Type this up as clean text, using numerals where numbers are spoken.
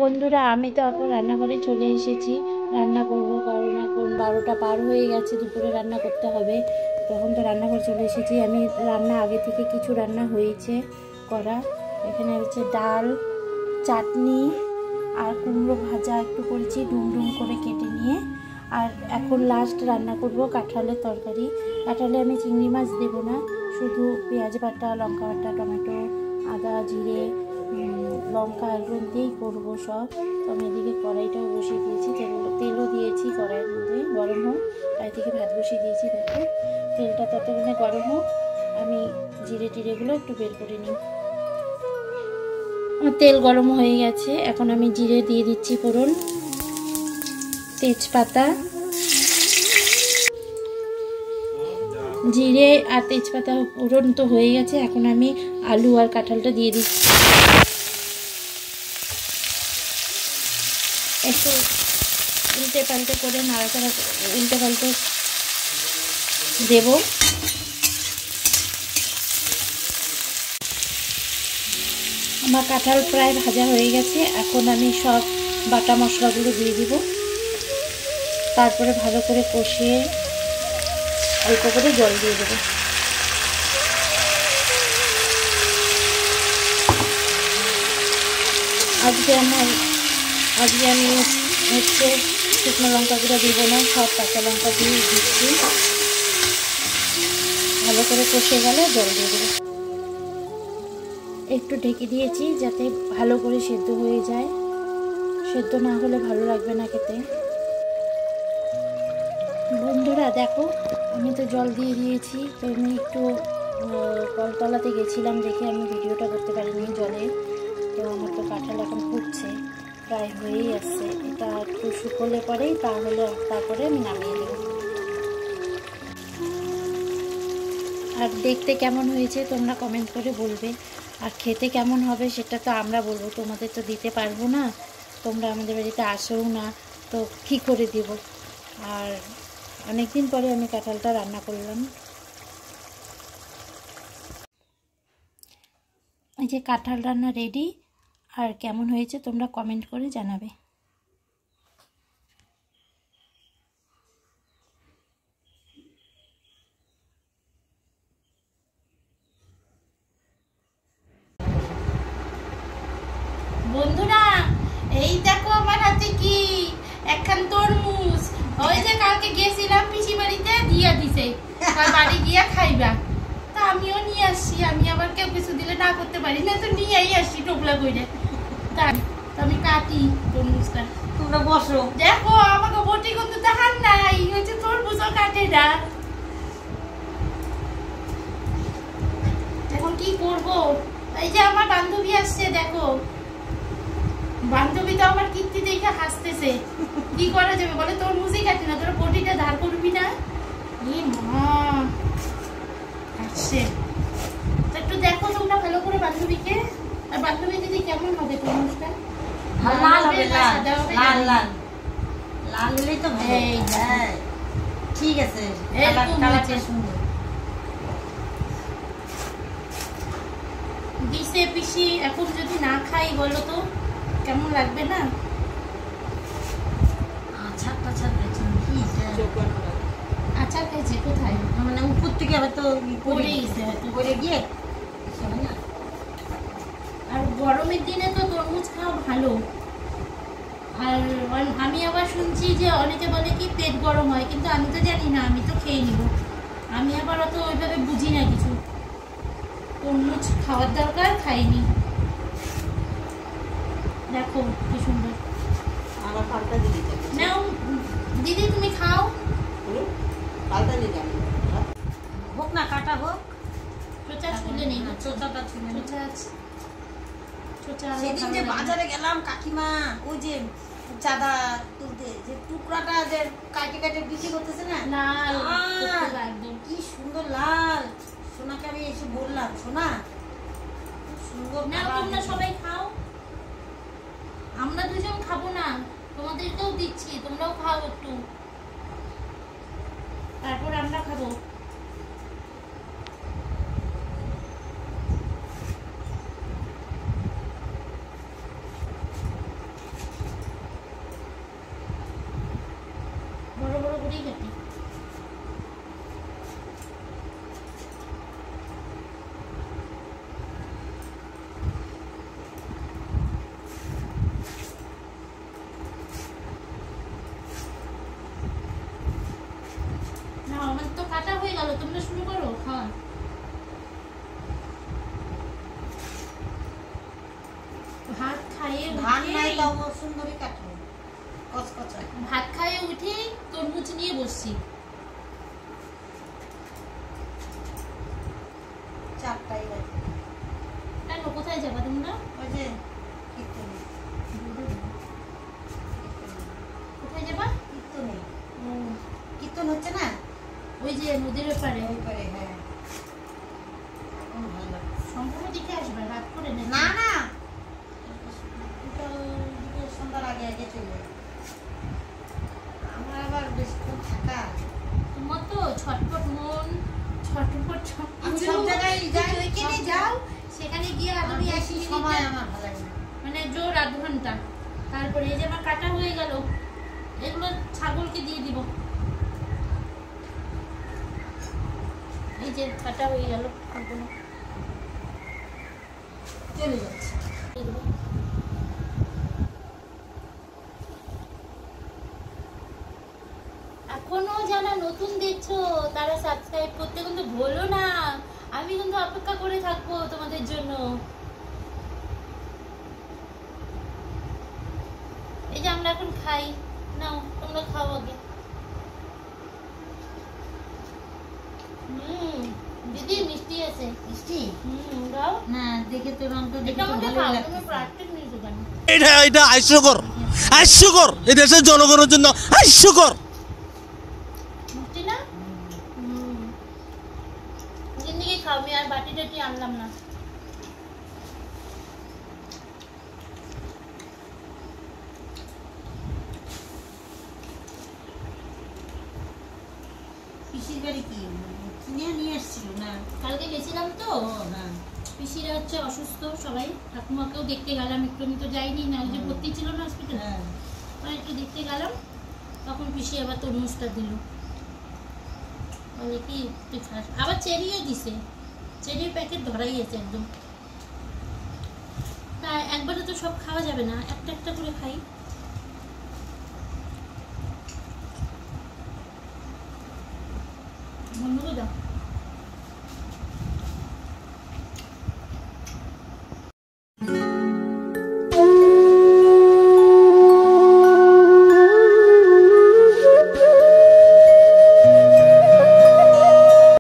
বন্ধুরা, আমি তো এখন রান্নাঘরে চলে এসেছি। রান্না করব, কারণ এখন 12টা পার হয়ে গেছে, দুপুরে রান্না করতে হবে। তখন তো রান্নাঘরে চলে এসেছি। আমি রান্না আগে থেকে কিছু রান্না হয়েছে করা। এখানে হচ্ছে ডাল, চাটনি আর কুমড়ো ভাজা একটু করেছি ডুম করে কেটে নিয়ে। আর এখন লাস্ট রান্না করব কাঁঠালের তরকারি। কাঁঠালে আমি চিংড়ি মাছ দেবো না, শুধু পেঁয়াজ বাটা, লঙ্কা বাটা, টমেটো, আদা, জিরে, লঙ্কা এগুলো দিয়েই করবো সব। তো আমি এদিকে কড়াইটাও বসিয়ে দিয়েছি, তেলও দিয়েছি কড়াইয়ের মধ্যে, গরম হোক। আর এদিকে ভাত বসিয়ে দিয়েছি, দেখো তেলটা ততক্ষণে গরম হোক, আমি জিরে টিরেগুলো একটু বের করে নিই। আমার তেল গরম হয়ে গেছে, এখন আমি জিরে দিয়ে দিচ্ছি ফোড়ন, তেজপাতা, জিরে আর তেজপাতা ফোড়ন তো হয়ে গেছে। এখন আমি আলু আর কাঁঠালটা দিয়ে দিচ্ছি, একটু উল্টে পাল্টে করে নাড়াচাড়া উল্টে পাল্টে দেব। আমার কাঁঠাল প্রায় ভাজা হয়ে গেছে। এখন আমি সব বাটা মশলাগুলো দিয়ে দিব, তারপরে ভালো করে কষিয়ে অল্প করে জল দিয়ে দেবো। আজকে আমি হচ্ছে শুকনো লঙ্কা গুঁড়ো দিব না, সব কাঁচা লঙ্কা দিয়ে দিচ্ছি। ভালো করে কষে গেলে জল দিয়ে দেবো। একটু ঢেকে দিয়েছি যাতে ভালো করে সেদ্ধ হয়ে যায়, সেদ্ধ না হলে ভালো লাগবে না খেতে। বন্ধুরা দেখো, আমি তো জল দিয়ে দিয়েছি। তো আমি একটু কলতলাতে গেছিলাম দেখে আমি ভিডিওটা করতে পারিনি জলে। তো আমার তো কাঁঠাল এখন ফুটছে, প্রায় হয়েই আসছে। এটা একটু শুকোলে পরেই তারপরে আমি নামিয়ে দেব। আর দেখতে কেমন হয়েছে তোমরা কমেন্ট করে বলবে, আর খেতে কেমন হবে সেটা তো আমরা বলবো, তোমাদের তো দিতে পারবো না, তোমরা আমাদের বাড়িতে আসেও না, তো কী করে দেব। আর অনেকদিন পরে আমি কাঁঠালটা রান্না করলাম। এই যে কাঁঠাল রান্না রেডি। আর কেমন হয়েছে তোমরা কমেন্ট করে জানাবে। বন্ধুরা, এই দেখো আমার হাতে কি একখান তরমুজ। ওই যে কালকে গেছিলাম পিসি বাড়িতে, দিয়া দিছে, বাড়ি গিয়া খাইবা। তা আমিও নিয়ে আসছি। আমি আবার কেউ কিছু দিলে না করতে পারি না, তো নিয়েই আসছি টোপলা করে। তাই আমি কাটি তরমুজটা। তোমরা বসো, দেখো আমাকে বটি কিন্তু দেখান নাই, হচ্ছে তরমুজও কাটে না। এখন কি করব? এই যে আমার বান্ধবী আসছে, দেখো বান্ধবী তো আমার কীর্তি দেখে হাসতেছে। কি করা যাবে বলে, তরমুজই কাটি না, তোরা বটিটা ধার করবি না। আসছে একটু দেখো তোমরা ভালো করে বান্ধবীকে। আর বান্ধবী দিদি কেমন হবে তরমুজটা? লাল হবে, লাল লাল লাল হলেই তো ভালো। হ্যাঁ ঠিক আছে, কালারটা সুন্দর দিছে পিসি। এখন যদি না খাই বলো তো কেমন লাগবে না? আচার টাচার পেছন কি আচার খাইছে কোথায়? মানে উপর থেকে আবার তো পড়ে গেছে হয়তো, পড়ে গিয়ে। আর গরমের দিনে তো তরমুজ খাওয়া ভালো। আর আমি আবার শুনছি যে অনেকে বলে কি পেট গরম হয়, কিন্তু আমি তো জানি না, আমি তো খেয়ে নিব। আমি আবার অত ওইভাবে বুঝি না কিছু। তরমুজ খাওয়ার দরকার, খাইনি। দেখো কি সুন্দর। আমার পাল্টা দিদি নাও দিদি, তুমি খাও। পাল্টা দিদি হোক না, কাটা হোক। চোচা ছুলে নেই, চোচাটা ছুলে চোচা। সেদিন যে বাজারে গেলাম কাকিমা, ওই যে চাঁদা তুলতে, যে টুকরাটা যে কাটে কাটে বিক্রি করতেছে না, লাল একদম কি সুন্দর লাল। সোনাকে আমি এসে বললাম, সোনা সুন্দর না, তোমরা সবাই খাও। আমরা দুজন খাবো না, তোমাদেরকেও দিচ্ছি, তোমরাও খাও একটু, তারপর আমরা খাবো। করেই কাটি। না আমার তো কাটা হয়ে গেল, তোমরা শুরু করো খাওয়া। ভাত খাইয়ে ধান নাই তো সুন্দরী কাটলো কচকচা। ভাত খাইয়ে উঠে তরমুজ নিয়ে বসছি। 4টাই বাজে। কেন কোথায় যাবা তোমরা? ওই যে কীর্তনে। কোথায় যাবা? কীর্তনে। ও, কীর্তন হচ্ছে না ওই যে নদীর ওপারে। ওই পারে। হ্যাঁ এখন ভালো লাগে। সম্পূর্ণ দিকে আসবে রাত করে না? না না দুটো সন্ধ্যার আগে আগে চলে যাবে। আমার আবার বেশিক্ষণ থাকা। তোমার তো ছটপট মন, ছটপট আমি সব জায়গায় যাই, ওইখানে যাও, সেখানে গিয়ে তুমি বেশি 1 মিনিটে সময় আমার ভালো লাগে না। মানে জোর 1/2 ঘন্টা। তারপরে এই যে আমার কাটা হয়ে গেল, এগুলো ছাগলকে দিয়ে দিব। এই যে কাটা হয়ে গেল, চলে যাচ্ছে। এখনো যারা নতুন দেখছো তারা সাবস্ক্রাইব করতে কিন্তু ভুলো না। আমি কিন্তু অপেক্ষা করে থাকবো তোমাদের জন্য। এই যে আমরা এখন খাই, নাও তোমরা খাও আগে। দিদি মিষ্টি আছে। মিষ্টি দাও না, দেখে তো রংটা দেখে এটা তো আমাকে ভালো খাও, লাগছে। তুমি প্লাস্টিক নিয়ে দোকান। এটা হাস্যকর, হাস্যকর এই দেশের জনগণের জন্য হাস্যকর। মিষ্টি না? জিন্দিগি খাও, আমি আর বাটি টাটি আনলাম না। পিসির বাড়ি কি কিনে নিয়ে এসেছিল না? কালকে গেছিলাম তো, ও হ্যাঁ। পিসিরা হচ্ছে অসুস্থ সবাই, ঠাকুমাকেও দেখতে গেলাম একটু। আমি তো যাইনি না, ওই যে ভর্তি ছিল না হসপিটালে, হ্যাঁ একটু দেখতে গেলাম। তখন পিসি আবার তরমুজটা দিল, বলে কি তুই খাস। আবার চেরিও দিছে, চেরির প্যাকেট ধরাই আছে একদম। তা একবারে তো সব খাওয়া যাবে না, একটা একটা করে খাই। বন্ধুকে দাও।